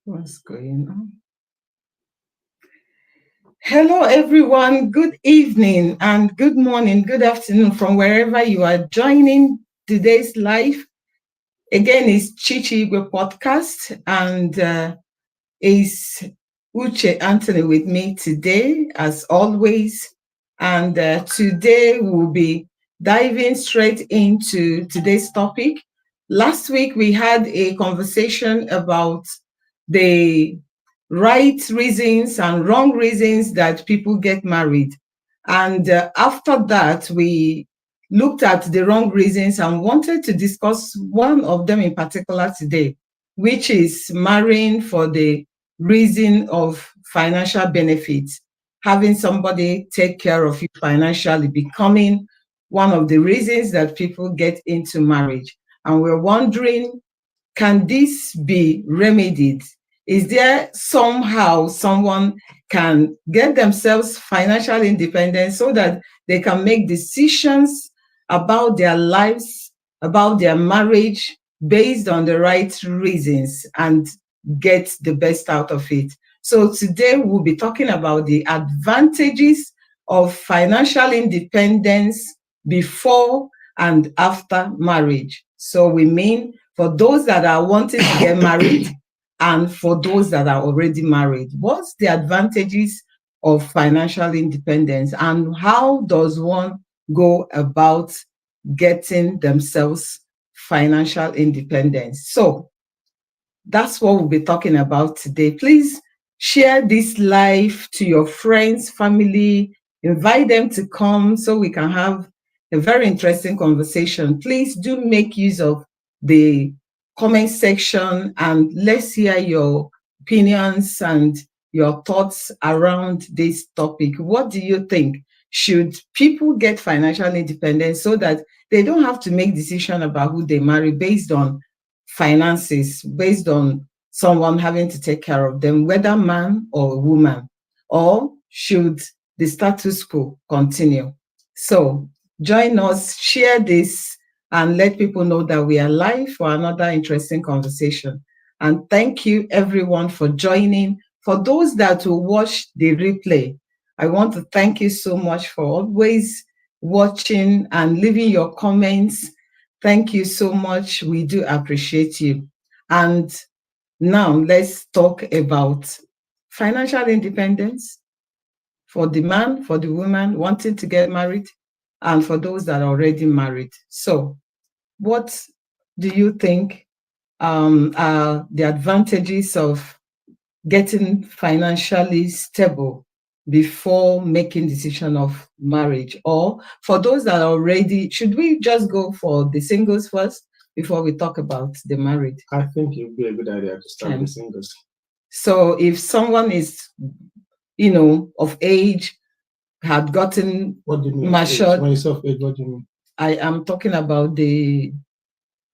What's going on? Hello, everyone. Good evening and good morning, good afternoon from wherever you are joining today's live. Again, it's Chichi Igwe podcast, and is Uche Anthony with me today, as always. And today we'll be diving straight into today's topic. Last week we had a conversation about the right reasons and wrong reasons that people get married. And after that, we looked at the wrong reasons and wanted to discuss one of them in particular today, which is marrying for the reason of financial benefits, having somebody take care of you financially, becoming one of the reasons that people get into marriage. And we're wondering, can this be remedied? Is there somehow someone can get themselves financial independence so that they can make decisions about their lives, about their marriage, based on the right reasons and get the best out of it? So today we'll be talking about the advantages of financial independence before and after marriage. So we mean for those that are wanting to get married and for those that are already married. What's the advantages of financial independence and how does one go about getting themselves financial independence? So that's what we'll be talking about today. Please share this live to your friends, family, invite them to come so we can have a very interesting conversation. Please do make use of the comment section and let's hear your opinions and your thoughts around this topic. What do you think? Should people get financial independence so that they don't have to make decisions about who they marry based on finances, based on someone having to take care of them, whether man or woman? Or should the status quo continue? So join us, share this, and let people know that we are live for another interesting conversation. And thank you everyone for joining. For those that will watch the replay, I want to thank you so much for always watching and leaving your comments. Thank you so much. We do appreciate you. And now let's talk about financial independence for the man, for the woman wanting to get married, and for those that are already married. So what do you think are the advantages of getting financially stable before making decision of marriage? Or for those that are already, should we just go for the singles first before we talk about the married? I think it would be a good idea to start with singles. So if someone is, of age, had gotten What do you mean? matured. When you say of age, what do you mean? I am talking about the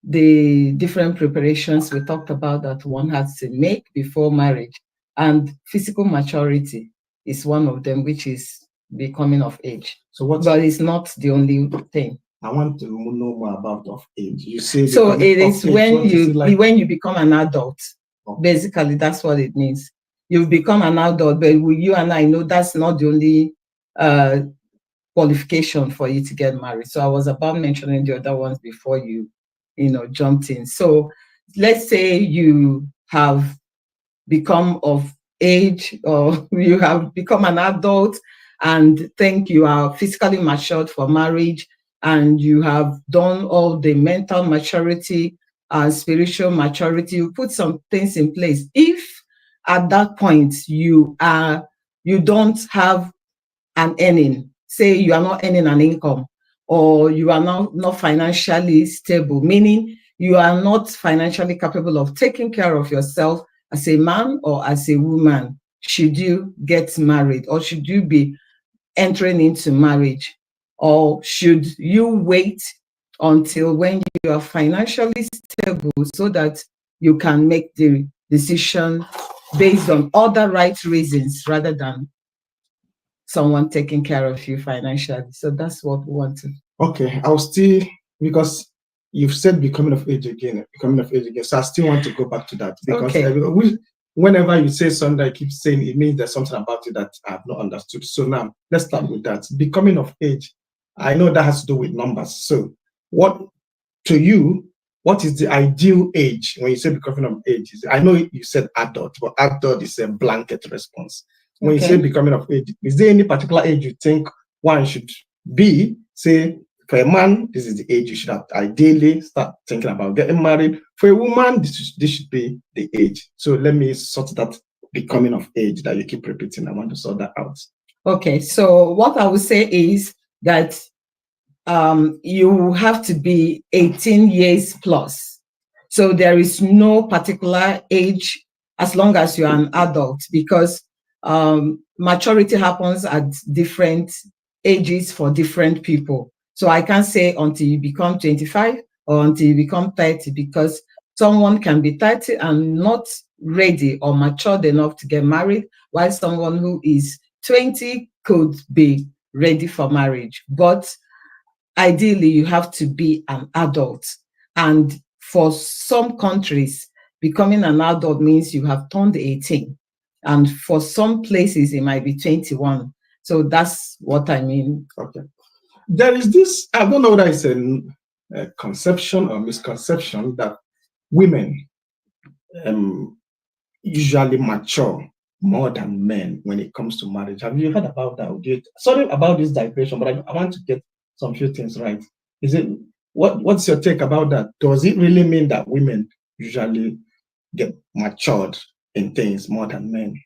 different preparations we talked about that one has to make before marriage, and physical maturity is one of them, which is becoming of age. But it's not the only thing. I want to know more about of age. You say so it is when you become an adult. Okay. Basically, that's what it means. You've become an adult, but you and I know that's not the only qualification for you to get married. So I was about mentioning the other ones before you jumped in. So let's say you have become of age, or you have become an adult and think you are physically matured for marriage, and you have done all the mental maturity and spiritual maturity. You put some things in place. If at that point you don't have an earning, say you are not earning an income, or you are not financially stable, meaning you are not financially capable of taking care of yourself as a man or as a woman, should you get married, or should you be entering into marriage, or should you wait until when you are financially stable so that you can make the decision based on other right reasons rather than someone taking care of you financially? So that's what we want to. Okay, I'll still, because you've said becoming of age again, so I still want to go back to that, because Okay. whenever you say something, I keep saying it means there's something about it that I've not understood. So now let's start with that. Becoming of age. I know that has to do with numbers. So what to you, what is the ideal age when you say becoming of age? I know you said adult, but adult is a blanket response. When you say Okay. becoming of age, is there any particular age you think one should be? Say, for a man, this is the age you should have ideally start thinking about getting married. For a woman, this should be the age. So let me sort that becoming of age that you keep repeating. I want to sort that out. Okay. So what I would say is that you have to be 18 years plus. So there is no particular age as long as you're an adult, because maturity happens at different ages for different people. So I can't say until you become 25 or until you become 30, because someone can be 30 and not ready or matured enough to get married, while someone who is 20 could be ready for marriage. But ideally, you have to be an adult. And for some countries, becoming an adult means you have turned 18. And for some places, it might be 21. So that's what I mean. Okay. There is this, I don't know whether it's a conception or misconception that women usually mature more than men when it comes to marriage. Have you heard about that? Sorry about this digression, but I want to get some few things right. Is it what's your take about that? Does it really mean that women usually get matured in things more than men?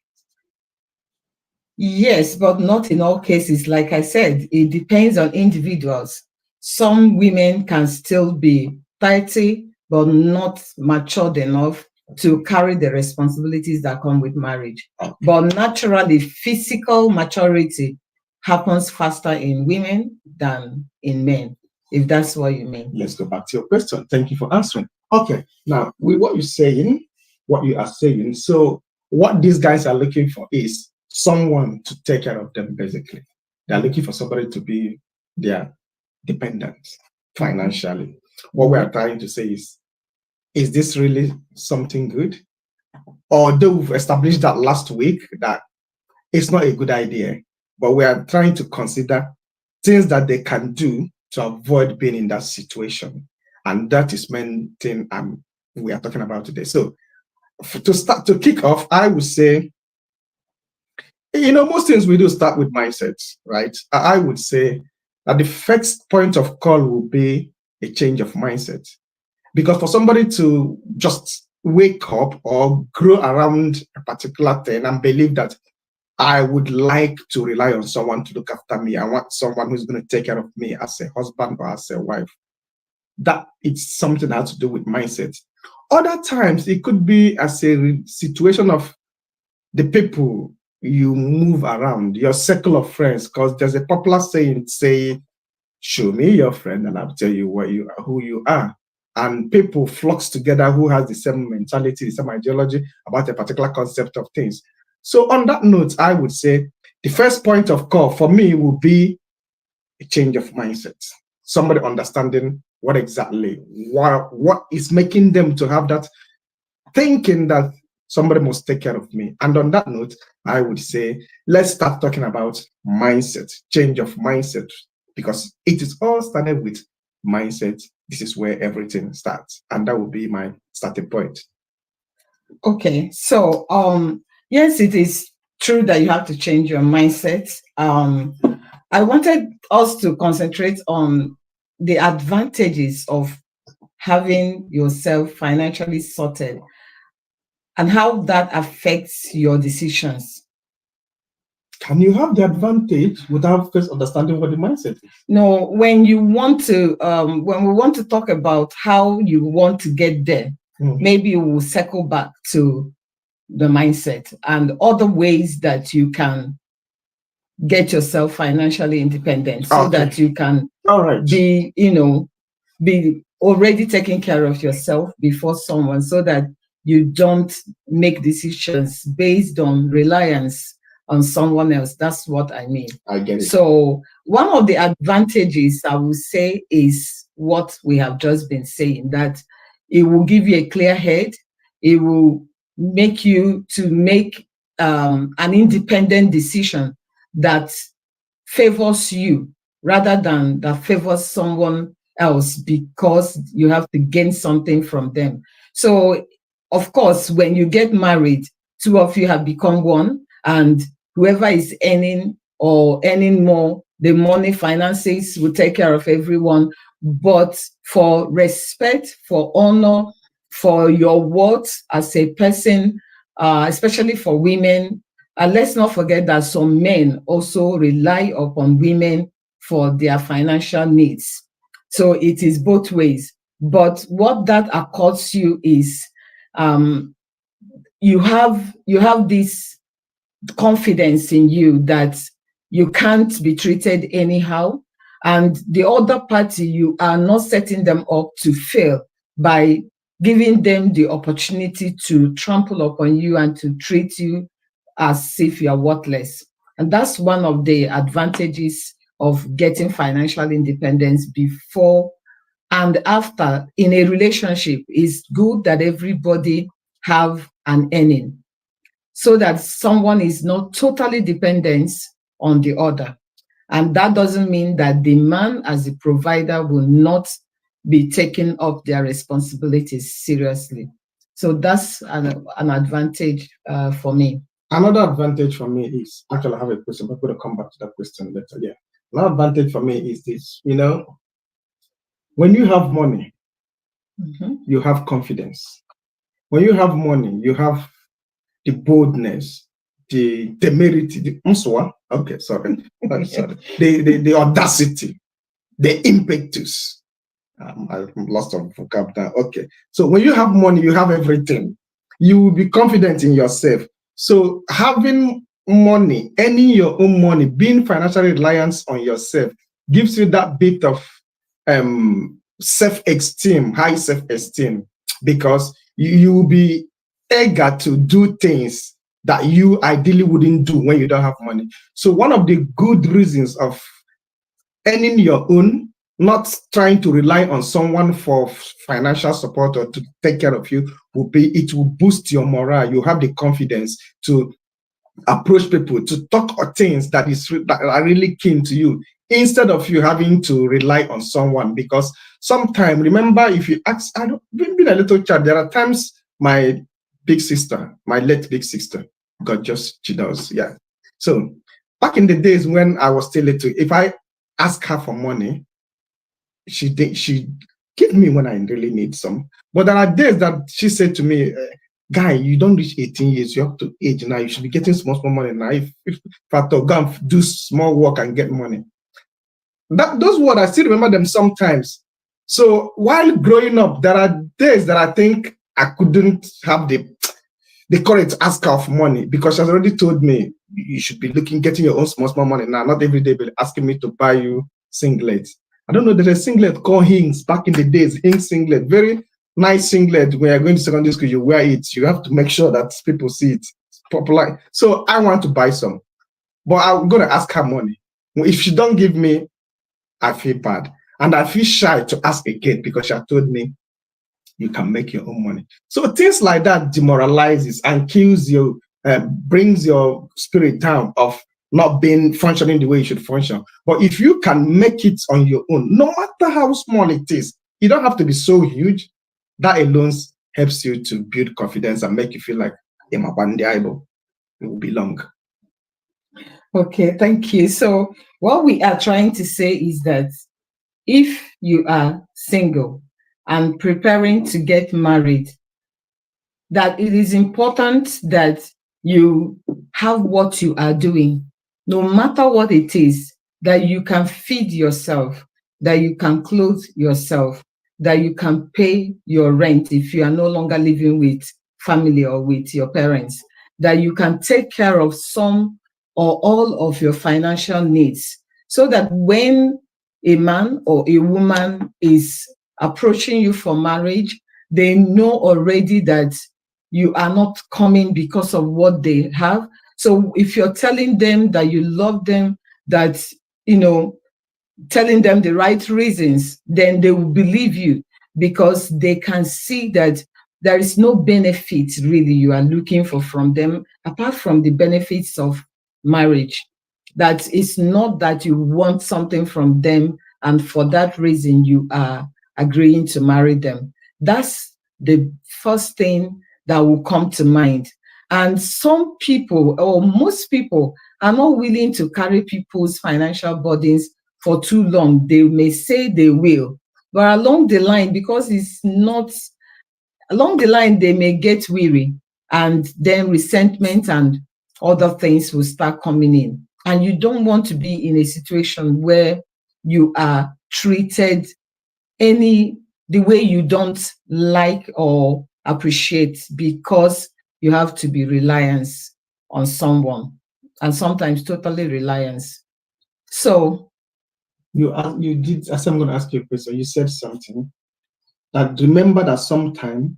Yes, but not in all cases. Like I said, it depends on individuals. Some women can still be 30, but not matured enough to carry the responsibilities that come with marriage. Okay. But naturally, physical maturity happens faster in women than in men, if that's what you mean. Let's go back to your question. Thank you for answering. Okay, now with what you are saying, so what these guys are looking for is someone to take care of them, basically. They're looking for somebody to be their dependent financially. What we are trying to say is this really something good? Although we've established that last week that it's not a good idea, but we are trying to consider things that they can do to avoid being in that situation. And that is main thing we are talking about today. So to kick off, I would say, most things we do start with mindsets, right? I would say that the first point of call will be a change of mindset. Because for somebody to just wake up or grow around a particular thing and believe that I would like to rely on someone to look after me, I want someone who's going to take care of me as a husband or as a wife, that it's something that has to do with mindset. Other times, it could be as a situation of the people you move around, your circle of friends, because there's a popular saying, say, show me your friend and I'll tell you who you are. And people flocks together who has the same mentality, the same ideology about a particular concept of things. So on that note, I would say the first point of call for me will be a change of mindset. Somebody understanding what is making them to have that thinking that somebody must take care of me. And on that note, I would say, let's start talking about mindset, change of mindset, because it is all started with mindset. This is where everything starts. And that would be my starting point. Okay. So, yes, it is true that you have to change your mindset. I wanted us to concentrate on the advantages of having yourself financially sorted and how that affects your decisions. Can you have the advantage without first understanding what the mindset is? No, when you want to, when we want to talk about how you want to get there, maybe we'll circle back to the mindset and other ways that you can get yourself financially independent, so that you can be, be already taking care of yourself before someone, so that you don't make decisions based on reliance on someone else. That's what I mean. I get it. So one of the advantages I would say is what we have just been saying, that it will give you a clear head. It will make you to make an independent decision that favors you rather than that favors someone else because you have to gain something from them. So, of course, when you get married, two of you have become one, and whoever is earning or earning more, the money finances will take care of everyone. But for respect, for honor, for your worth as a person, especially for women, let's not forget that some men also rely upon women for their financial needs. So it is both ways. But what that accords you is you have this confidence in you that you can't be treated anyhow, and the other party, you are not setting them up to fail by giving them the opportunity to trample upon you and to treat you as if you are worthless. And that's one of the advantages of getting financial independence before and after in a relationship. It's good that everybody have an earning so that someone is not totally dependent on the other. And that doesn't mean that the man as the provider will not be taking up their responsibilities seriously. So that's an advantage for me. Another advantage for me is, actually I have a question, but I'm going to come back to that question later. Yeah. Another advantage for me is this, when you have money, you have confidence. When you have money, you have the boldness, the temerity, the audacity, the impetus. I've lost of vocabulary. Okay. So when you have money, you have everything. You will be confident in yourself. So having money, earning your own money, being financially reliant on yourself gives you that bit of self-esteem, high self-esteem, because you will be eager to do things that you ideally wouldn't do when you don't have money. So one of the good reasons of earning your own, not trying to rely on someone for financial support or to take care of you, will be it will boost your morale. You have the confidence to approach people, to talk on things that are really keen to you, instead of you having to rely on someone. Because sometimes, remember, if you ask, being a little child, there are times my late big sister, she does, yeah. So back in the days when I was still little, if I ask her for money, she give me when I really need some. But there are days that she said to me, guy, you don't reach 18 years, you're up to age now, you should be getting small money now. If I go and do small work and get money. Those words, I still remember them sometimes. So while growing up, there are days that I think I couldn't have the courage to ask her for money, because she has already told me you should be getting your own small money now, not every day, but asking me to buy you singlets. I don't know, there's a singlet called Hings back in the days, Hings singlet, very nice singlet. When you're going to secondary school, you wear it. You have to make sure that people see it. It's popular. So I want to buy some, but I'm going to ask her money. If she don't give me, I feel bad. And I feel shy to ask again, because she had told me you can make your own money. So things like that demoralizes and kills you, brings your spirit down of not being functioning the way you should function. But if you can make it on your own, no matter how small it is, you don't have to be so huge. That alone helps you to build confidence and make you feel like it will belong. Okay, thank you. So what we are trying to say is that if you are single and preparing to get married, that it is important that you have what you are doing, no matter what it is, that you can feed yourself, that you can clothe yourself, that you can pay your rent if you are no longer living with family or with your parents, that you can take care of some or all of your financial needs, so that when a man or a woman is approaching you for marriage, they know already that you are not coming because of what they have. So if you're telling them that you love them, that, telling them the right reasons, then they will believe you, because they can see that there is no benefit really you are looking for from them, apart from the benefits of marriage. That it's not that you want something from them, and for that reason you are agreeing to marry them. That's the first thing that will come to mind. And some people, or most people, are not willing to carry people's financial burdens for too long. They may say they will, but along the line, because it's not, along the line, they may get weary, and then resentment and other things will start coming in. And you don't want to be in a situation where you are treated the way you don't like or appreciate, because you have to be reliance on someone, and sometimes totally reliance. So you did, as I'm going to ask you a question, you said something that, remember that sometimes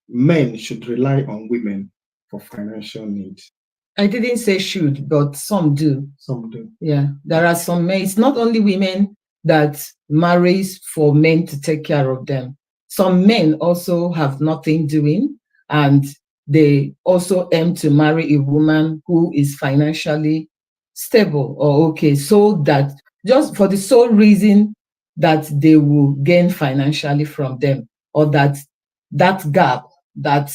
men should rely on women for financial needs. I didn't say should, but some do. Some do. Yeah, there are some men. It's not only women that marries for men to take care of them. Some men also have nothing doing, and they also aim to marry a woman who is financially stable or okay, so that just for the sole reason that they will gain financially from them, or that gap that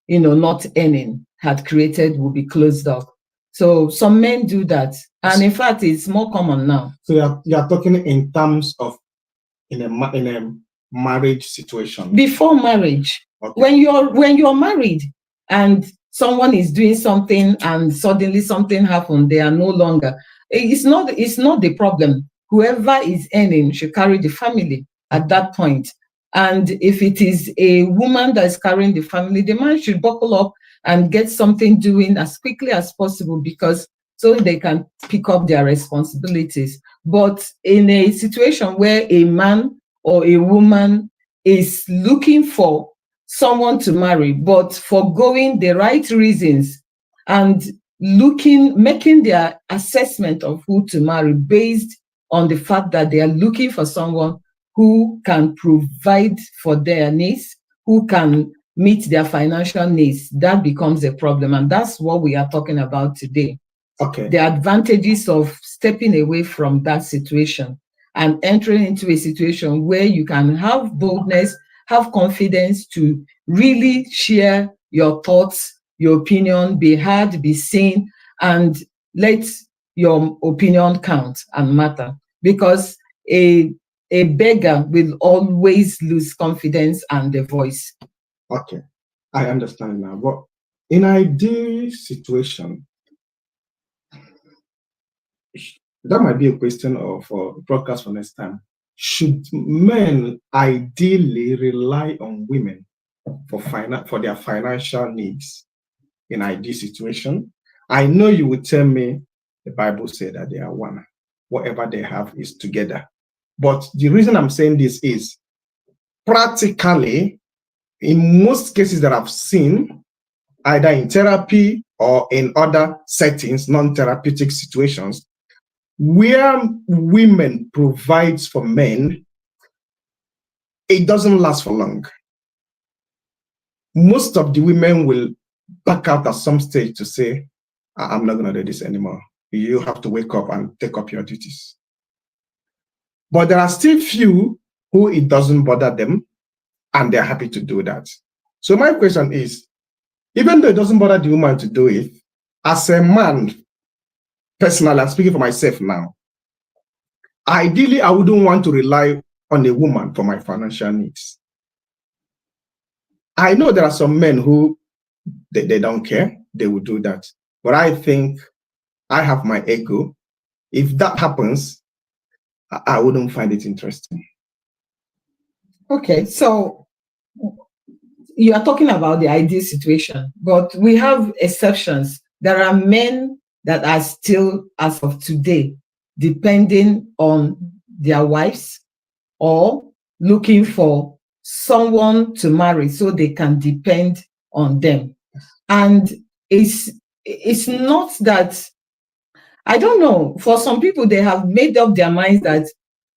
not earning had created will be closed up. So some men do that, and in fact, it's more common now. So you are talking in terms of in a marriage situation. Before marriage, Okay. when you're married and someone is doing something and suddenly something happened, they are no longer. It's not the problem. Whoever is earning should carry the family at that point. And if it is a woman that is carrying the family, the man should buckle up and get something doing as quickly as possible, because so they can pick up their responsibilities. But in a situation where a man or a woman is looking for someone to marry, but foregoing the right reasons and making their assessment of who to marry based on the fact that they are looking for someone who can provide for their needs, who can meet their financial needs, that becomes a problem. And that's what we are talking about today. Okay. The advantages of stepping away from that situation and entering into a situation where you can have boldness, have confidence to really share your thoughts, your opinion, be heard, be seen, and let your opinion count and matter. Because a beggar will always lose confidence and the voice. Okay, I understand now. But in ideal situation, that might be a question for broadcast for next time. Should men ideally rely on women for their financial needs in ideal situation? I know you would tell me the Bible said that they are one. Whatever they have is together. But the reason I'm saying this is, practically, in most cases that I've seen, either in therapy or in other settings, non-therapeutic situations, where women provides for men, it doesn't last for long. Most of the women will back out at some stage to say, I'm not going to do this anymore. You have to wake up and take up your duties. But there are still few who it doesn't bother them, and they're happy to do that. So my question is, even though it doesn't bother the woman to do it, as a man, personally, I'm speaking for myself now, ideally, I wouldn't want to rely on a woman for my financial needs. I know there are some men who, they don't care, they will do that. But I think I have my ego. If that happens, I wouldn't find it interesting. Okay, so you are talking about the ideal situation, but we have exceptions. There are men that are still, as of today, depending on their wives or looking for someone to marry so they can depend on them. And it's not that, I don't know, for some people, they have made up their minds that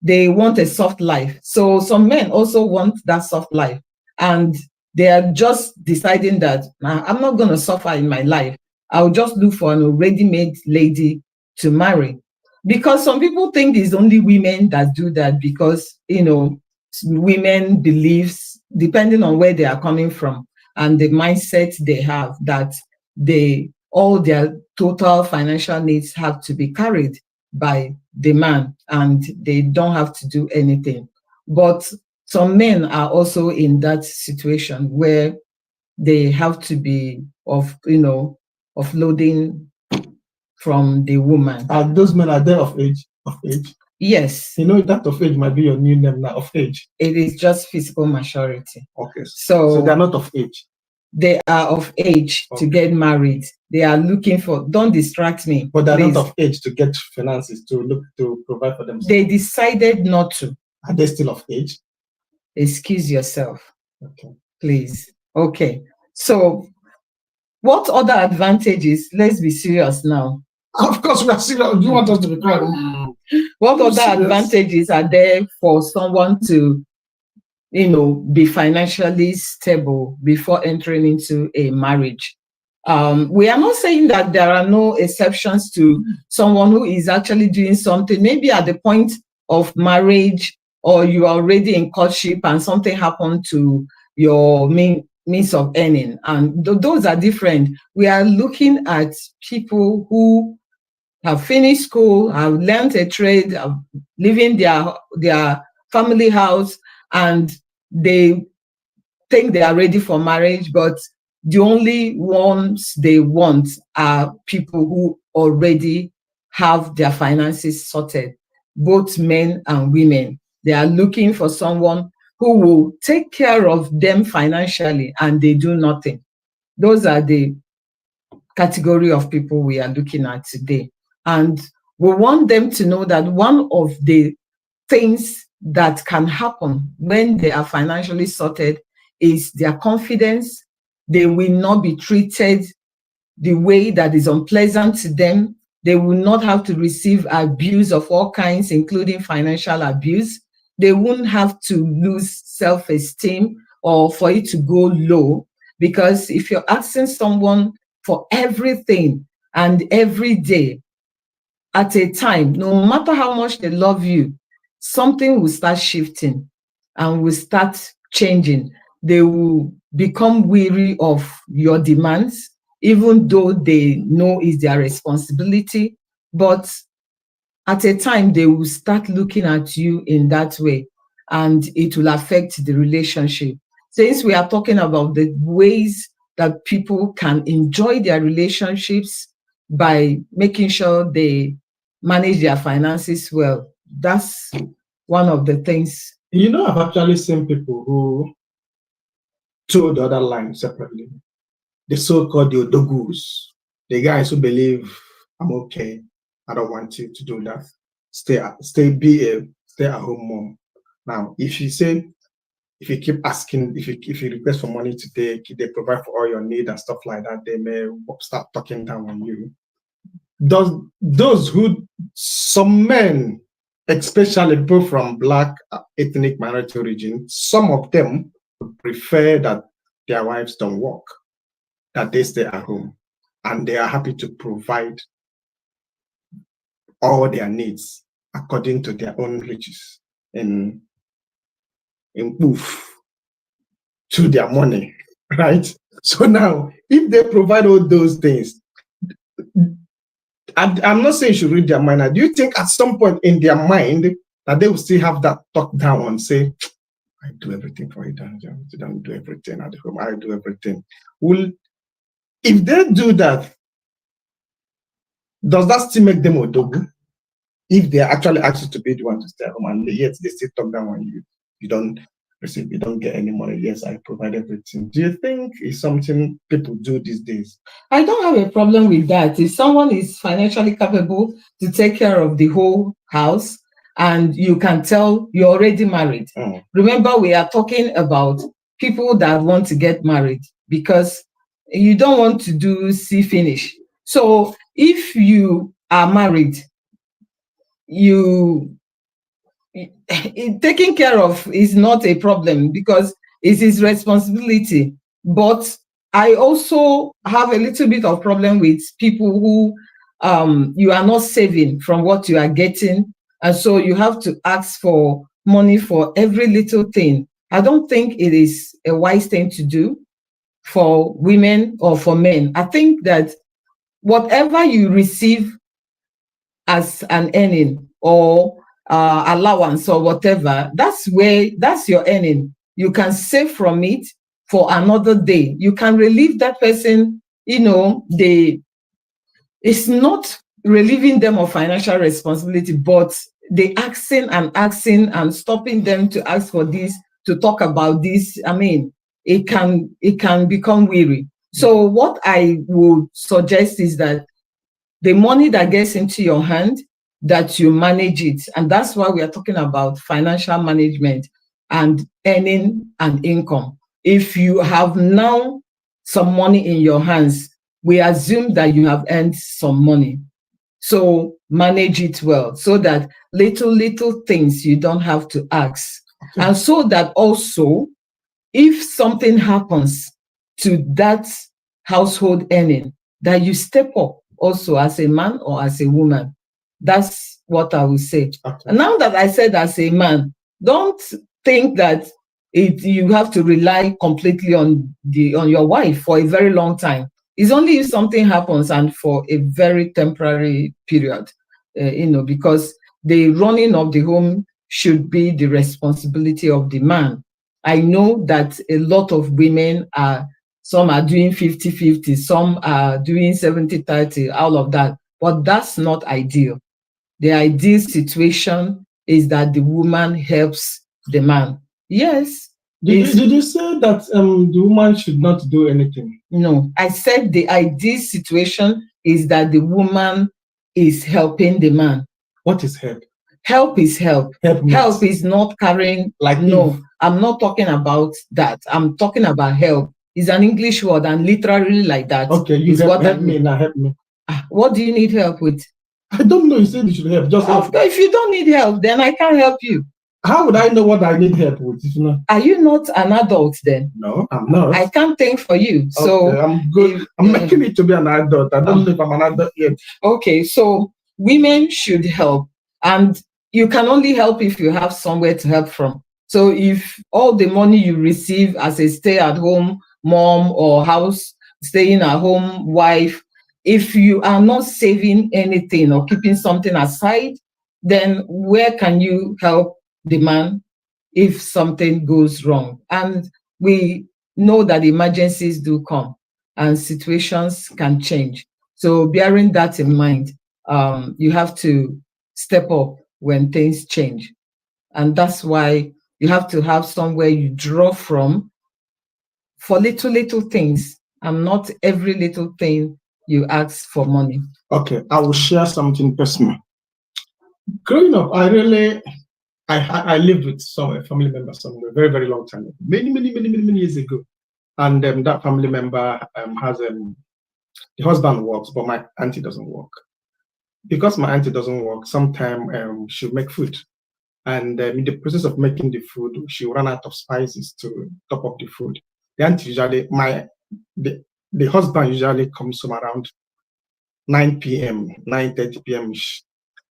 they want a soft life. So some men also want that soft life. And They are just deciding that I'm not going to suffer in my life. I'll just look for an already made lady to marry. Because some people think it's only women that do that because, women beliefs, depending on where they are coming from and the mindset they have, that all their total financial needs have to be carried by the man and they don't have to do anything. But some men are also in that situation where they have to be offloading from the woman. And those men are there of age? Of age? Yes. That of age might be your new name now, of age. It is just physical maturity. Okay. So they're not of age. They are of age to get married. They are looking for, don't distract me. But they're not of age to get finances to provide for themselves. They decided not to. Are they still of age? Excuse yourself. Okay. Please. Okay. So what other advantages? Let's be serious now. Of course, we are serious. Do you want us to be quiet? What other advantages are there for someone to, be financially stable before entering into a marriage? We are not saying that there are no exceptions to someone who is actually doing something, maybe at the point of marriage, or you are already in courtship and something happened to your means of earning. And those are different. We are looking at people who have finished school, have learned a trade, have lived in their family house, and they think they are ready for marriage, but the only ones they want are people who already have their finances sorted, both men and women. They are looking for someone who will take care of them financially and they do nothing. Those are the category of people we are looking at today. And we want them to know that one of the things that can happen when they are financially sorted is their confidence. They will not be treated the way that is unpleasant to them. They will not have to receive abuse of all kinds, including financial abuse. They won't have to lose self-esteem or for it to go low, because if you're asking someone for everything and every day at a time, no matter how much they love you, something will start shifting and will start changing. They will become weary of your demands, even though they know it's their responsibility. But at a time, they will start looking at you in that way, and it will affect the relationship. Since we are talking about the ways that people can enjoy their relationships by making sure they manage their finances well, that's one of the things. I've actually seen people who told the other line separately. The so-called the odogus, the guys who believe I'm okay, I don't want you to do that. Stay at home mom. Now, if you keep asking, if you request for money today, they provide for all your needs and stuff like that, they may start talking down on you. Some men, especially people from Black ethnic minority origin, some of them would prefer that their wives don't work, that they stay at home, and they are happy to provide all their needs according to their own riches in proof to their money, right? So now, if they provide all those things, I'm not saying you should read their mind. Do you think at some point in their mind that they will still have that talk down and say, I do everything for you, don't do everything at home, I do everything? Well, if they do that, does that still make them odogu? If they actually ask you to be the one to stay at home and yet they still talk down on you, you don't receive, you don't get any money. Yes, I provide everything. Do you think it's something people do these days? I don't have a problem with that. If someone is financially capable to take care of the whole house, and you can tell you're already married. Remember, we are talking about people that want to get married because you don't want to do see finish. So if you are married, taking care of is not a problem, because It's his responsibility. But I also have a little bit of problem with people who you are not saving from what you are getting, and so you have to ask for money for every little thing. I don't think it is a wise thing to do for women or for men. I think that whatever you receive as an earning or allowance or whatever, that's your earning. You can save from it for another day. You can relieve that person, it's not relieving them of financial responsibility, but they asking and stopping them to ask for this, to talk about this. I mean, it can become weary. So what I would suggest is that the money that gets into your hand, that you manage it. And that's why we are talking about financial management and earning an income. If you have now some money in your hands, we assume that you have earned some money. So manage it well so that little things you don't have to ask. Okay. And so that also, if something happens to that household earning, that you step up also as a man or as a woman. That's what I will say. Okay. And now that I said as a man, don't think that you have to rely completely on your wife for a very long time. It's only if something happens and for a very temporary period, because the running of the home should be the responsibility of the man. I know that a lot of women some are doing 50-50, some are doing 70-30, all of that, but that's not ideal. The ideal situation is that the woman helps the man. Yes. Did you say that the woman should not do anything? No, I said the ideal situation is that the woman is helping the man. What is help? Help is help. Help is not carrying, no, I'm not talking about that. I'm talking about help. It's an English word and literally like that. Okay, you help me now, help me. What do you need help with? I don't know. You said you should help. Just help. If you don't need help, then I can't help you. How would I know what I need help with? If you know? Are you not an adult then? No, I'm not. I can't think for you. Okay, so I'm good. I'm making it to be an adult. I don't know if I'm an adult yet. Okay, so women should help, and you can only help if you have somewhere to help from. So if all the money you receive as a stay-at-home mom or staying at home wife, if you are not saving anything or keeping something aside, then where can you help the man if something goes wrong? And we know that emergencies do come and situations can change. So bearing that in mind, you have to step up when things change. And that's why you have to have somewhere you draw from for little things, and not every little thing you ask for money. Okay, I will share something personal. Growing up, I lived with some family member somewhere very, very long time, many years ago. And that family member has the husband works, but my auntie doesn't work. Because my auntie doesn't work, sometimes she'll make food. And in the process of making the food, she ran out of spices to top up the food. The auntie usually, the husband usually comes from around 9 p.m., 9:30 p.m.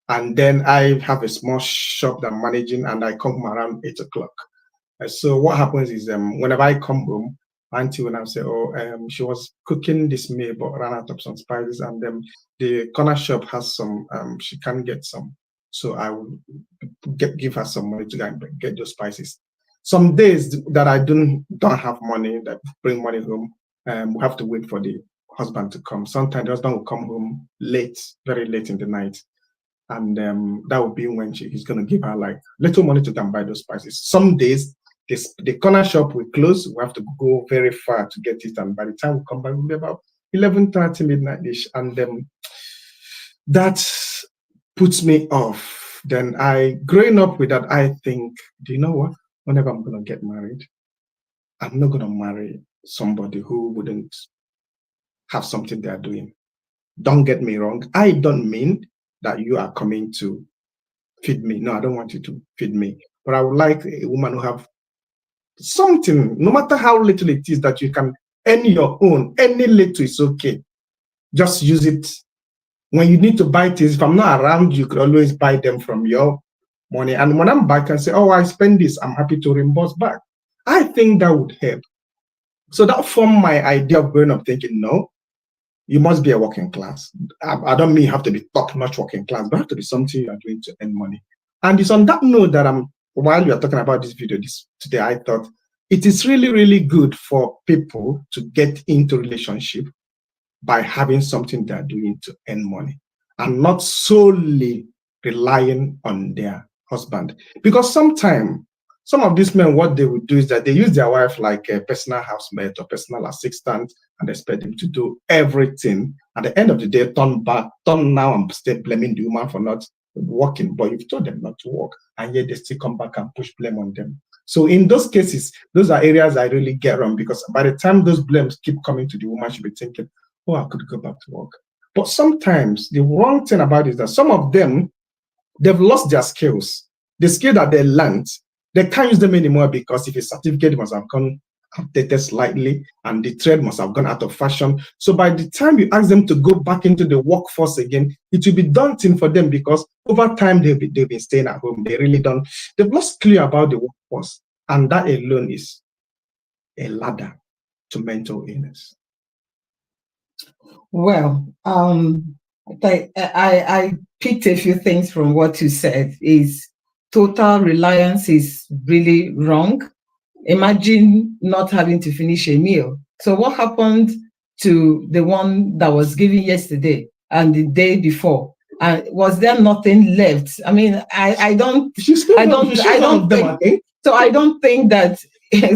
And then I have a small shop that I'm managing, and I come home around 8 o'clock. So what happens is whenever I come home, auntie will now say, she was cooking this meal but ran out of some spices, and the corner shop has some, she can get some. So I will give her some money to go and get those spices. Some days that I don't have money, that bring money home, we have to wait for the husband to come. Sometimes the husband will come home late, very late in the night. And that would be when he's going to give her like little money to go and buy those spices. Some days, the corner shop will close. We have to go very far to get it. And by the time we come back, it will be about 11:30, midnight-ish. And that puts me off. Then growing up with that, I think, do you know what? Whenever I'm going to get married, I'm not going to marry somebody who wouldn't have something they're doing. Don't get me wrong. I don't mean that you are coming to feed me. No, I don't want you to feed me. But I would like a woman who have something, no matter how little it is, that you can earn your own. Any little is okay. Just use it. When you need to buy things, if I'm not around, you could always buy them from your money. And when I'm back and say, oh, I spend this, I'm happy to reimburse back. I think that would help. So that formed my idea of growing up thinking, no, you must be a working class. I don't mean you have to be top-notch working class, but it have to be something you are doing to earn money. And it's on that note that while you are talking about this video today, I thought it is really, really good for people to get into relationship by having something they're doing to earn money and not solely relying on their husband. Because sometimes some of these men, what they would do is that they use their wife like a personal housemate or personal assistant and expect them to do everything. At the end of the day, turn now and start blaming the woman for not working. But you've told them not to work, and yet they still come back and push blame on them. So in those cases, those are areas I really get wrong, because by the time those blames keep coming to the woman, she'll be thinking, oh, I could go back to work. But sometimes the wrong thing about it is that some of them, they've lost their skills. The skill that they learned, they can't use them anymore, because if a certificate must have gone updated slightly and the trade must have gone out of fashion. So by the time you ask them to go back into the workforce again, it will be daunting for them, because over time they've been staying at home. They really don't, they've lost clear about the workforce. And that alone is a ladder to mental illness. Well, I picked a few things from what you said. Is total reliance is really wrong. Imagine not having to finish a meal. So what happened to the one that was given yesterday and the day before? And was there nothing left? I mean, I don't think that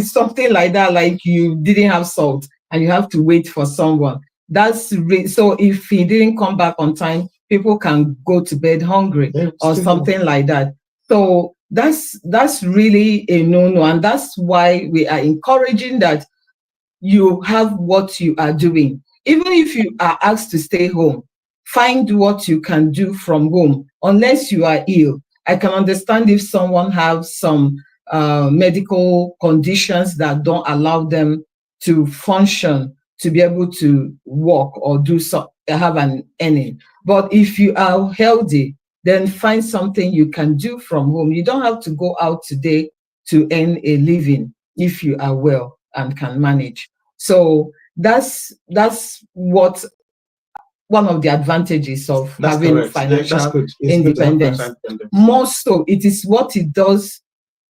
something like that, like you didn't have salt and you have to wait for someone. So if he didn't come back on time, people can go to bed hungry or something like that. So that's really a no-no, and that's why we are encouraging that you have what you are doing. Even if you are asked to stay home, find what you can do from home, unless you are ill. I can understand if someone has some medical conditions that don't allow them to function, to be able to work or do have an earning. But if you are healthy, then find something you can do from home. You don't have to go out today to earn a living if you are well and can manage. So that's what one of the advantages of having financial independence. More so, it is what it does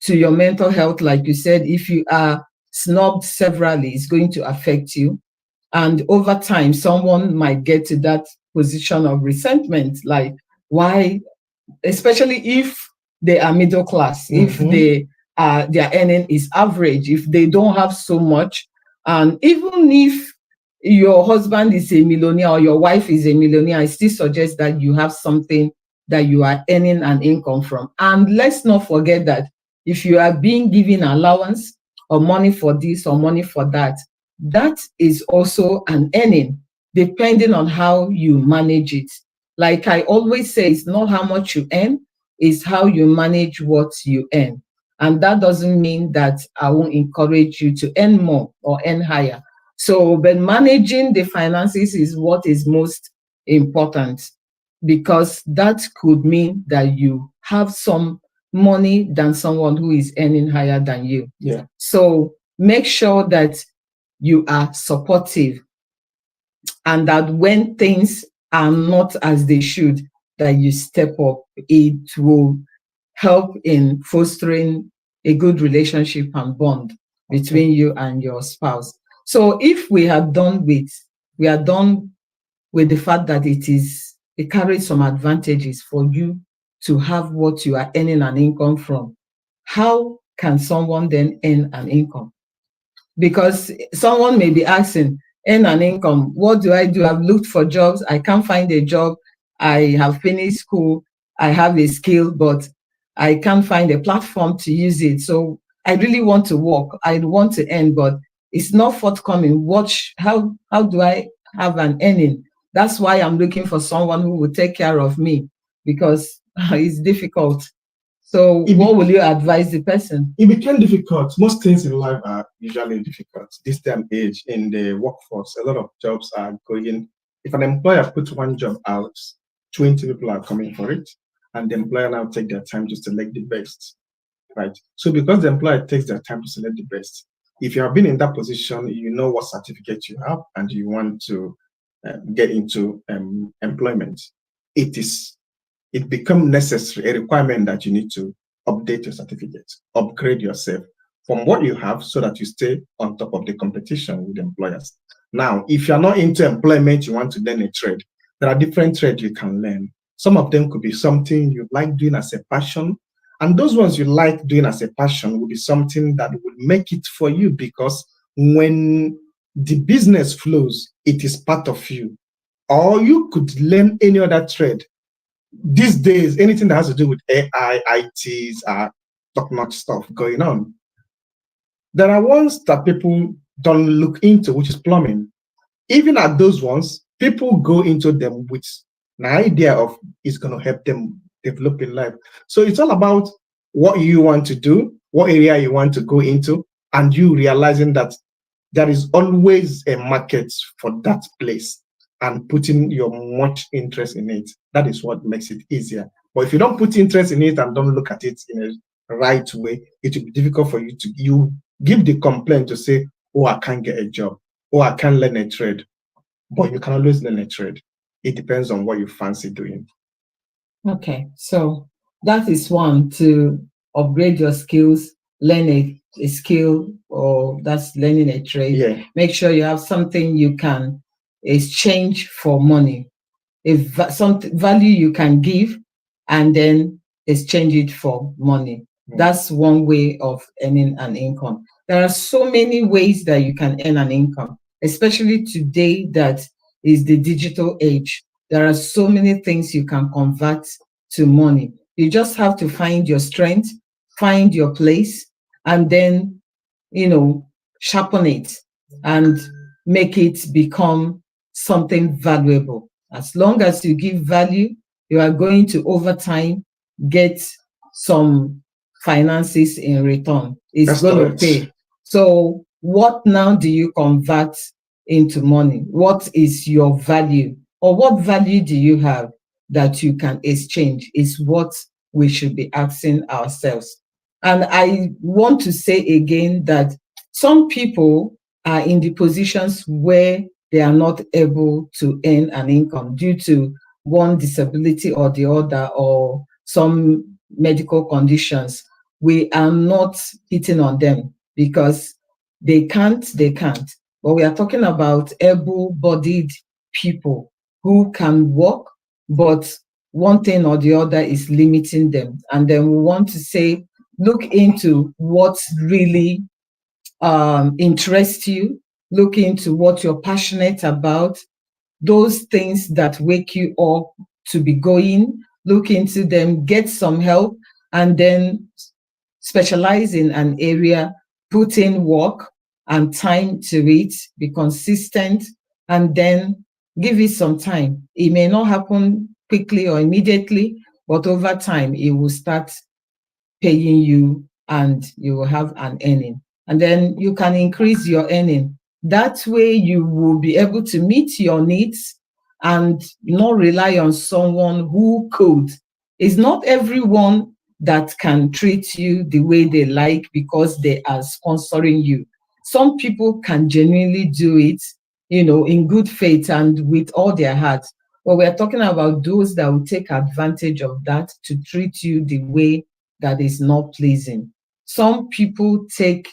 to your mental health. Like you said, if you are snubbed severally, it's going to affect you. And over time, someone might get to that position of resentment, like, why, especially if they are middle class, if their earning is average, if they don't have so much, and even if your husband is a millionaire or your wife is a millionaire, I still suggest that you have something that you are earning an income from. And let's not forget that if you are being given allowance or money for this or money for that, that is also an earning, depending on how you manage it. Like I always say, it's not how much you earn, it's how you manage what you earn. And that doesn't mean that I won't encourage you to earn more or earn higher. So, but managing the finances is what is most important, because that could mean that you have some money than someone who is earning higher than you. Yeah. So make sure that you are supportive, and that when things are not as they should, that you step up. It will help in fostering a good relationship and bond between you and your spouse. So if we are done with the fact that it carries some advantages for you to have what you are earning an income from, how can someone then earn an income? Because someone may be asking, earn an income, what do? I've looked for jobs, I can't find a job, I have finished school, I have a skill, but I can't find a platform to use it. So I really want to work, I want to earn, but it's not forthcoming. How do I have an earning? That's why I'm looking for someone who will take care of me, because it's difficult. So what will you advise the person? It became difficult. Most things in life are usually difficult. This day and age in the workforce, a lot of jobs are going. If an employer puts one job out, 20 people are coming for it, and the employer now take their time to select the best, right? So because the employer takes their time to select the best, if you have been in that position, you know what certificate you have, and you want to get into employment, it becomes necessary, a requirement that you need to update your certificate, upgrade yourself from what you have so that you stay on top of the competition with employers. Now, if you're not into employment, you want to learn a trade, there are different trades you can learn. Some of them could be something you like doing as a passion. And those ones you like doing as a passion will be something that will make it for you, because when the business flows, it is part of you. Or you could learn any other trade. These days, anything that has to do with AI, ITs, top-notch stuff going on. There are ones that people don't look into, which is plumbing. Even at those ones, people go into them with an idea of it's going to help them develop in life. So it's all about what you want to do, what area you want to go into, and you realizing that there is always a market for that place, and putting your much interest in it. That is what makes it easier. But if you don't put interest in it and don't look at it in a right way, it will be difficult for you give the complaint to say, oh, I can't get a job, oh, I can't learn a trade. But you can always learn a trade. It depends on what you fancy doing. Okay, so that is one, to upgrade your skills, learn a skill, or that's learning a trade. Yeah. Make sure you have something you can exchange for money, some value you can give, and then exchange it for money. That's one way of earning an income. There are so many ways that you can earn an income, especially today that is the digital age. There are so many things you can convert to money. You just have to find your strength, find your place, and then, sharpen it and make it become something valuable. As long as you give value, you are going to, over time, get some finances in return. It's going to pay. So what now do you convert into money? What is your value, or what value do you have that you can exchange, is what we should be asking ourselves. And I want to say again that some people are in the positions where they are not able to earn an income due to one disability or the other, or some medical conditions. We are not hitting on them because they can't. But we are talking about able-bodied people who can work, but one thing or the other is limiting them. And then we want to say, look into what really interests you, look into what you're passionate about, those things that wake you up to be going, look into them, get some help, and then specialize in an area, put in work and time to it, be consistent, and then give it some time. It may not happen quickly or immediately, but over time, it will start paying you and you will have an earning. And then you can increase your earning. That way you will be able to meet your needs and not rely on someone who could. It's not everyone that can treat you the way they like because they are sponsoring you. Some people can genuinely do it, in good faith and with all their heart. But we're talking about those that will take advantage of that to treat you the way that is not pleasing. Some people take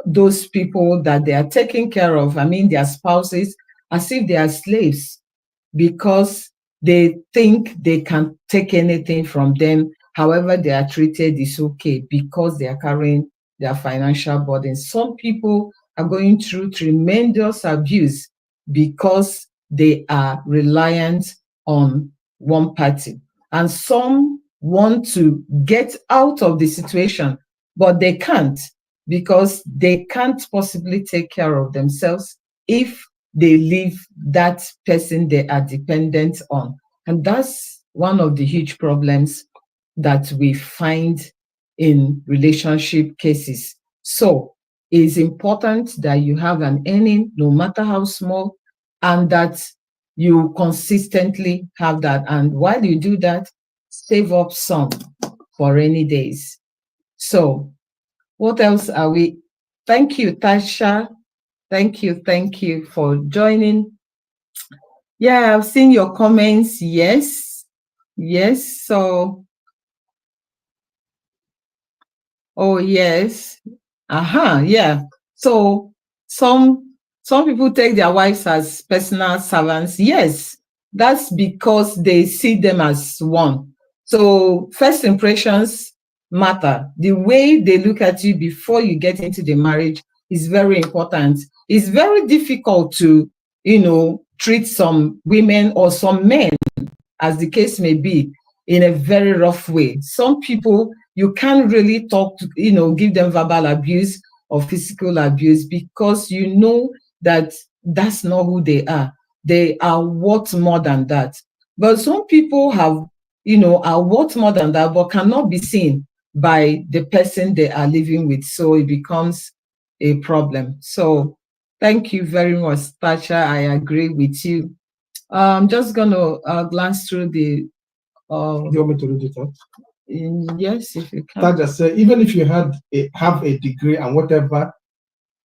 those people that they are taking care of, their spouses, as if they are slaves, because they think they can take anything from them. However they are treated is okay because they are carrying their financial burden. Some people are going through tremendous abuse because they are reliant on one party. And some want to get out of the situation, but they can't, because they can't possibly take care of themselves if they leave that person they are dependent on. And that's one of the huge problems that we find in relationship cases. So it's important that you have an earning, no matter how small, and that you consistently have that. And while you do that, save up some for rainy days. So what else are we? Thank you, Tasha. Thank you for joining. Yeah, I've seen your comments. Yes. So, oh yes. Yeah. So some people take their wives as personal servants. Yes, that's because they see them as one. So first impressions matter. The way they look at you before you get into the marriage is very important. It's very difficult to, treat some women or some men, as the case may be, in a very rough way. Some people, you can't really talk to, give them verbal abuse or physical abuse, because you know that that's not who they are. They are worth more than that. But some people are worth more than that, but cannot be seen by the person they are living with. So it becomes a problem. So thank you very much, Tasha. I agree with you. I'm just going to glance through the. Do you want me to read it out? Yes, if you can. That just say, even if you have a degree and whatever,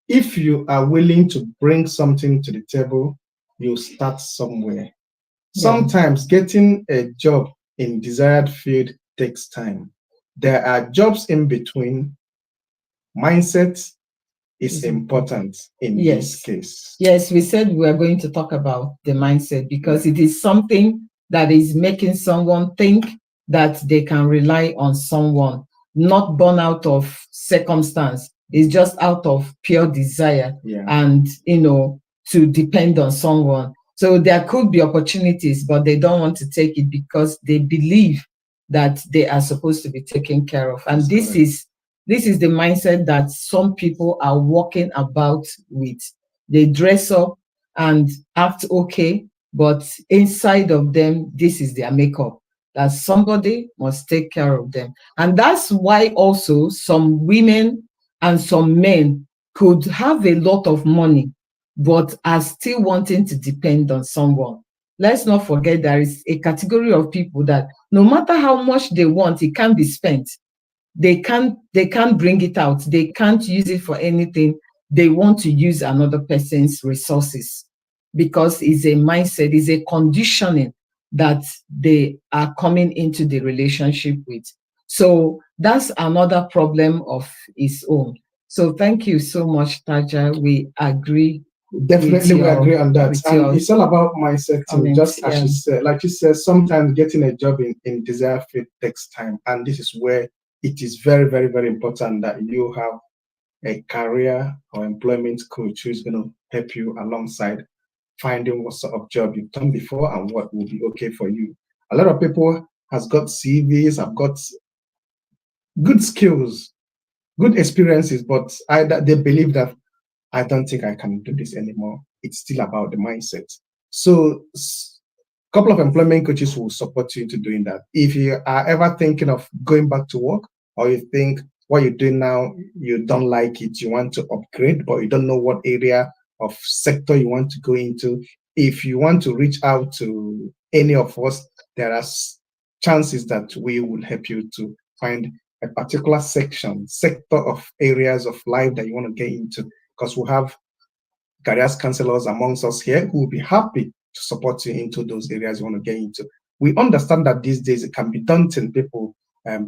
if you are willing to bring something to the table, you start somewhere. Sometimes getting a job in desired field takes time. There are jobs in between. Mindset is important in this case. Yes, we said we are going to talk about the mindset, because it is something that is making someone think that they can rely on someone, not born out of circumstance. It's just out of pure desire and, to depend on someone. So there could be opportunities, but they don't want to take it because they believe that they are supposed to be taken care of. And this is the mindset that some people are walking about with. They dress up and act okay, but inside of them, this is their makeup, that somebody must take care of them. And that's why also some women and some men could have a lot of money, but are still wanting to depend on someone. Let's not forget there is a category of people that no matter how much they want, it can't be spent. They can't bring it out. They can't use it for anything. They want to use another person's resources, because it's a mindset, it's a conditioning that they are coming into the relationship with. So that's another problem of its own. So thank you so much, Taja. We agree. Definitely, we agree on that. And it's all about mindset too. Just as she said, like she said, sometimes getting a job in desired field takes time. And this is where it is very, very, very important that you have a career or employment coach who's going to help you alongside finding what sort of job you've done before and what will be okay for you. A lot of people has got CVs, have got good skills, good experiences, but either they believe that I don't think I can do this anymore. It's still about the mindset. So a couple of employment coaches will support you into doing that. If you are ever thinking of going back to work, or you think what you're doing now, you don't like it, you want to upgrade, but you don't know what area of sector you want to go into, if you want to reach out to any of us, there are chances that we will help you to find a particular sector of areas of life that you want to get into, because we have careers counselors amongst us here who will be happy to support you into those areas you want to get into. We understand that these days it can be daunting, people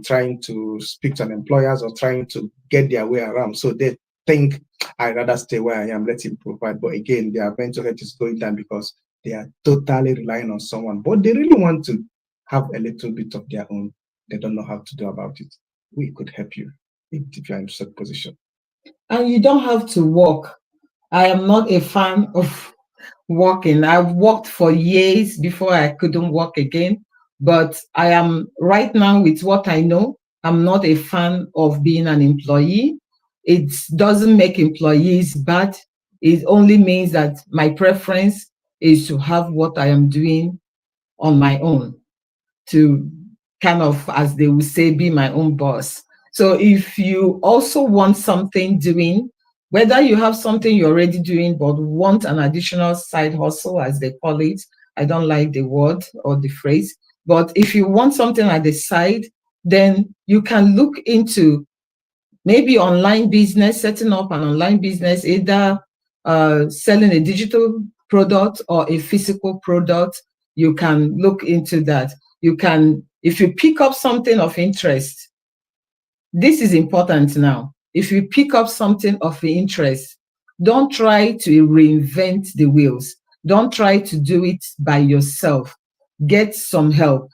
trying to speak to an employers or trying to get their way around. So they think, I'd rather stay where I am, let him provide. But again, their mental health is going down because they are totally relying on someone. But they really want to have a little bit of their own. They don't know how to do about it. We could help you if you're in such a position. And you don't have to work. I am not a fan of working. I've worked for years before I couldn't work again. But I am right now with what I know. I'm not a fan of being an employee. It doesn't make employees bad. It only means that my preference is to have what I am doing on my own, to kind of, as they would say, be my own boss. So if you also want something doing, whether you have something you're already doing but want an additional side hustle, as they call it, I don't like the word or the phrase, but if you want something at the side, then you can look into maybe online business, setting up an online business, either selling a digital product or a physical product. You can look into that. You can, if you pick up something of interest, this is important now. If you pick up something of interest, don't try to reinvent the wheels. Don't try to do it by yourself. Get some help.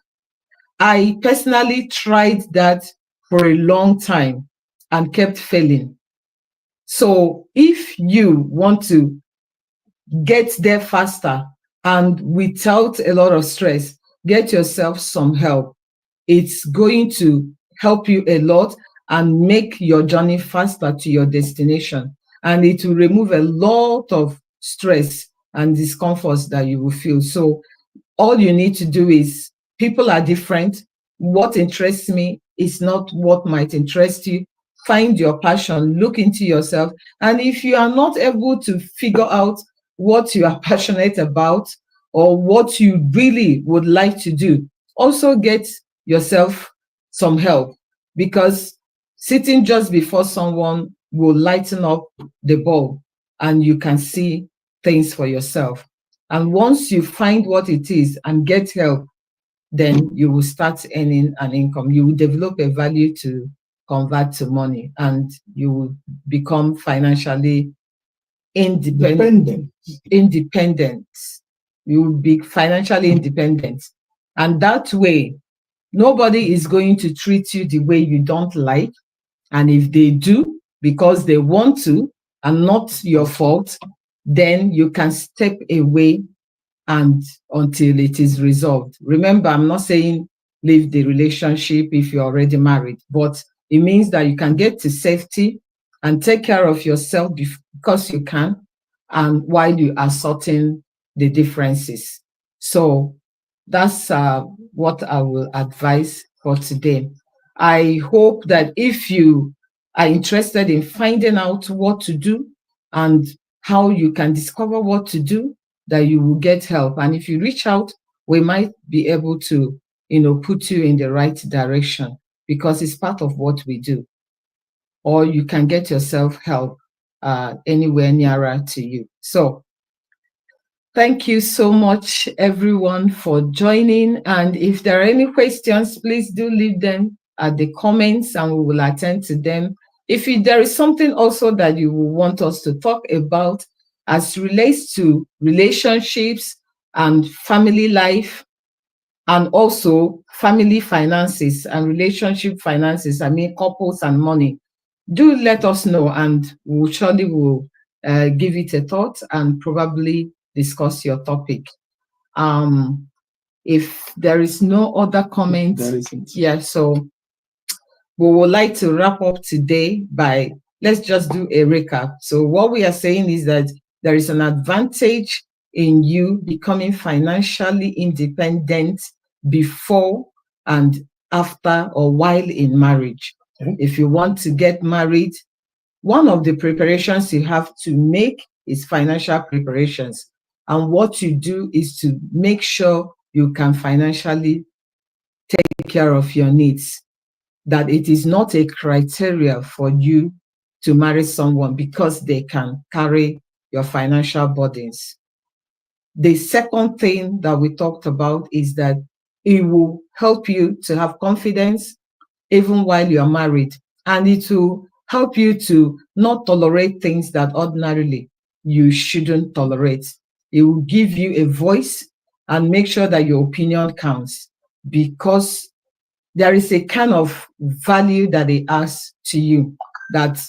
I personally tried that for a long time and kept failing. So if you want to get there faster and without a lot of stress, get yourself some help. It's going to help you a lot and make your journey faster to your destination. And it will remove a lot of stress and discomforts that you will feel. So all you need to do is, people are different. What interests me is not what might interest you. Find your passion, look into yourself. And if you are not able to figure out what you are passionate about or what you really would like to do, also get yourself some help, because sitting just before someone will lighten up the bulb and you can see things for yourself. And once you find what it is and get help, then you will start earning an income. You will develop a value to convert to money, and you will become financially independent. You will be financially independent. And that way, nobody is going to treat you the way you don't like. And if they do, because they want to and not your fault, then you can step away and until it is resolved. Remember, I'm not saying leave the relationship if you're already married, but it means that you can get to safety and take care of yourself because you can, and while you are sorting the differences. So that's what I will advise for today. I hope that if you are interested in finding out what to do and how you can discover what to do, that you will get help. And if you reach out, we might be able to, put you in the right direction, because it's part of what we do. Or you can get yourself help anywhere nearer to you. So thank you so much, everyone, for joining. And if there are any questions, please do leave them at the comments and we will attend to them. If there is something also that you will want us to talk about as relates to relationships and family life, and also family finances and relationship finances, I mean couples and money, do let us know, and we surely will give it a thought and probably discuss your topic. If there is no other comment, yeah, so we would like to wrap up today by, let's just do a recap. So what we are saying is that there is an advantage in you becoming financially independent before and after or while in marriage. Okay. If you want to get married, one of the preparations you have to make is financial preparations. And what you do is to make sure you can financially take care of your needs, that it is not a criteria for you to marry someone because they can carry your financial burdens. The second thing that we talked about is that it will help you to have confidence even while you're married, and it will help you to not tolerate things that ordinarily you shouldn't tolerate. It will give you a voice and make sure that your opinion counts, because there is a kind of value that they ask to you that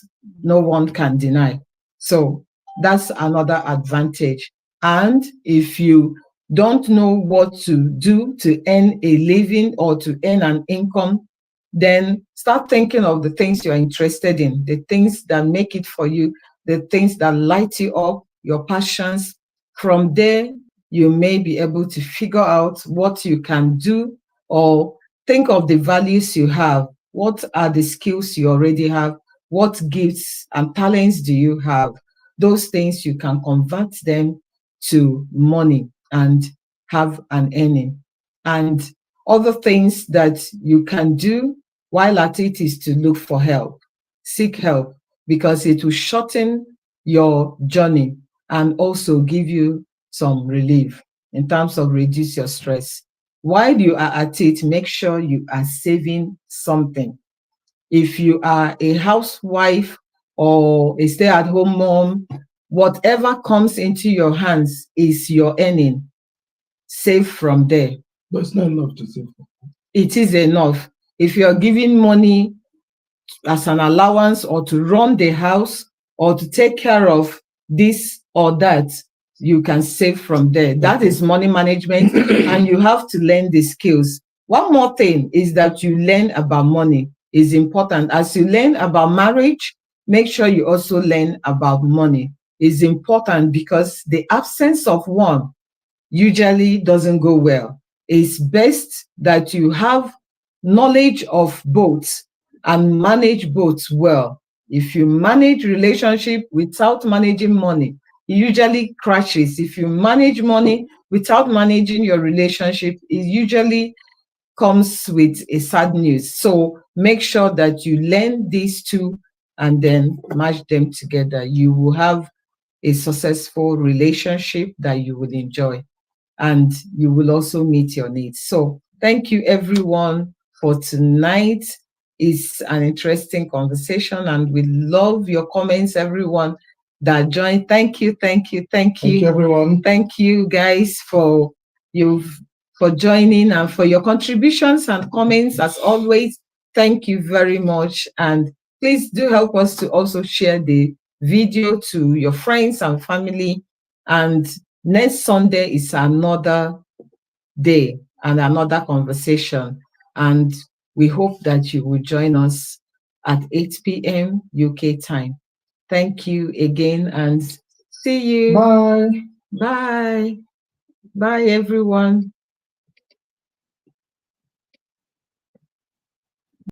no one can deny. So that's another advantage. And if you don't know what to do to earn a living or to earn an income, then start thinking of the things you're interested in, the things that make it for you, the things that light you up, your passions. From there, you may be able to figure out what you can do or think of the values you have. What are the skills you already have? What gifts and talents do you have? Those things you can convert them to money and have an earning. And other things that you can do while at it is to look for help, seek help, because it will shorten your journey and also give you some relief in terms of reduce your stress. While you are at it, make sure you are saving something. If you are a housewife or a stay-at-home mom, whatever comes into your hands is your earning. Save from there. But it's not enough to save. It is enough. If you're giving money as an allowance or to run the house or to take care of this or that, you can save from there. That is money management, and you have to learn the skills. One more thing is that you learn about money is important. As you learn about marriage, make sure you also learn about money. It's important because the absence of one usually doesn't go well. It's best that you have knowledge of both and manage both well. If you manage relationship without managing money, it usually crashes. If you manage money without managing your relationship, it usually comes with a sad news. So make sure that you learn these two and then match them together. You will have a successful relationship that you will enjoy, and you will also meet your needs. So thank you everyone for tonight. It's an interesting conversation, and we love your comments, everyone that joined. Thank you, thank you, thank you. Thank you, everyone. Thank you guys for joining and for your contributions and comments. As always, thank you very much. And please do help us to also share the video to your friends and family. And next Sunday is another day and another conversation. And we hope that you will join us at 8 p.m. UK time. Thank you again and see you. Bye. Bye. Bye, everyone.